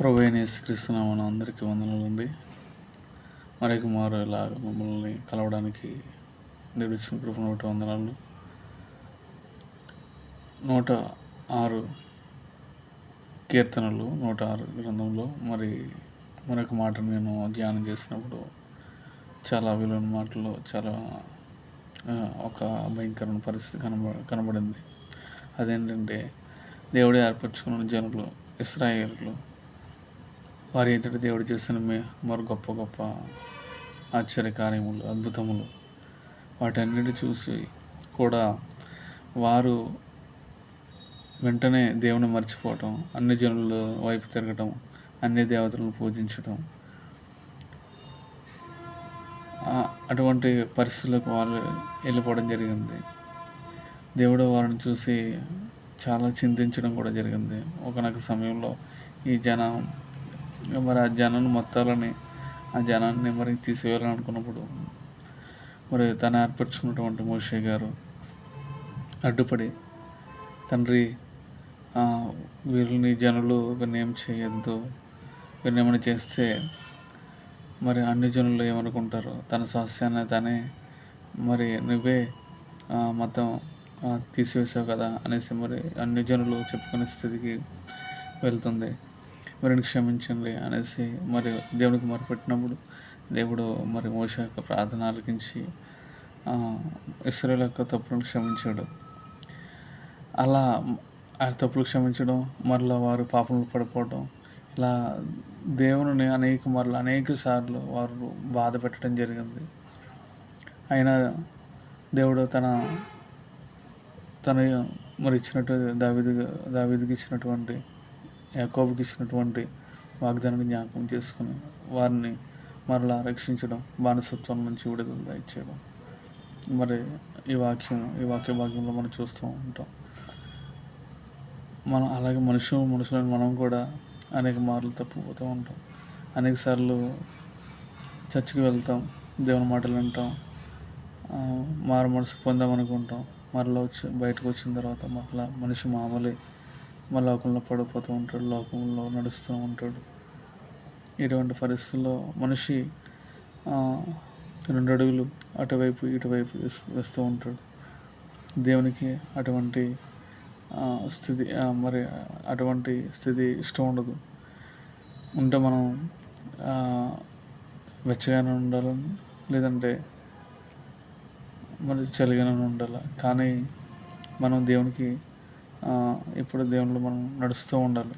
ప్రభువైన యేసుక్రీస్తు నామమున అందరికీ వందనాలండి. మరొక మారు ఇలాగ మమ్మల్ని కలవడానికి దేవుడిచ్చిన కృపను బట్టి వందనాలు. 106 కీర్తనలు 106 గ్రంథంలో మరొక మాటను నేను ధ్యానం చేసినప్పుడు చాలా విలువైన మాటలు, చాలా ఒక భయంకరమైన పరిస్థితి కనబడింది. అదేంటంటే, దేవుడే ఏర్పరచుకున్న జనులు ఇశ్రాయేలులు వారి ఎదుట దేవుడు చేసిన మరి గొప్ప గొప్ప ఆశ్చర్యకార్యములు, అద్భుతములు వాటన్నిటి చూసి కూడా వారు వెంటనే దేవుని మర్చిపోవటం, అన్ని జనుల వైపు తిరగటం, అన్ని దేవతలను పూజించటం, అటువంటి పరిస్థితులకు వాళ్ళు వెళ్ళిపోవడం జరిగింది. దేవుడు వారిని చూసి చాలా చింతించడం కూడా జరిగింది. ఒకనొక సమయంలో ఈ జనం ఆ జనాన్ని మొత్తాలని, ఆ జనాన్ని తీసివేయాలనుకున్నప్పుడు తను ఏర్పరచుకున్నటువంటి మోషే గారు అడ్డుపడి, తండ్రి వీళ్ళని జనులు వీరిని చేయొద్దు, వీరిని ఏమైనా చేస్తే అన్ని జనులు ఏమనుకుంటారు, తన స్వాస్థ్యాన్ని తనే నువ్వే మొత్తం తీసివేసావు కదా అనేసి అన్ని జనులు చెప్పుకునే స్థితికి వెళ్తుంది. క్షమించండి అనేసి దేవునికి మొరపెట్టినప్పుడు దేవుడు మోషే యొక్క ప్రార్థన ఆలకించి ఇశ్రాయేలు యొక్క తప్పులను క్షమించాడు. అలా ఆ తప్పులు క్షమించడం, మరలా వారు పాపంలో పడిపోవడం, ఇలా దేవుని అనేక సార్లు వారు బాధ పెట్టడం జరిగింది. అయినా దేవుడు తన ఇచ్చినట్టు దావీదుకి ఇచ్చినటువంటి, యాకోబుకి ఇచ్చినటువంటి వాగ్దానాన్ని జ్ఞాపకం చేసుకుని వారిని మరలా రక్షించడం, బానిసత్వం నుంచి విడుదల దయచేయడం ఈ వాక్య భాగ్యంలో మనం చూస్తూ ఉంటాం. మనం అలాగే మనుషులను మనం కూడా అనేక మార్లు తప్పిపోతూ ఉంటాం. అనేక సార్లు చర్చికి వెళ్తాం, దేవుని మాటలు వింటాం, మారు మనసు పొందామనుకుంటాం. బయటకు వచ్చిన తర్వాత మనిషి మామూలు లోకంలో పడిపోతూ ఉంటాడు, లోకంలో నడుస్తూ ఉంటాడు. ఇటువంటి పరిస్థితుల్లో మనిషి 2 అడుగులు అటువైపు ఇటువైపు వేస్తూ ఉంటాడు. దేవునికి అటువంటి స్థితి ఇష్టం ఉండదు. ఉంటే మనం వెచ్చగానే ఉండాలని, లేదంటే చలిగానే ఉండాలి. కానీ మనం దేవునికి ఇప్పుడు దేవునిలో మనం నడుస్తూ ఉండాలి.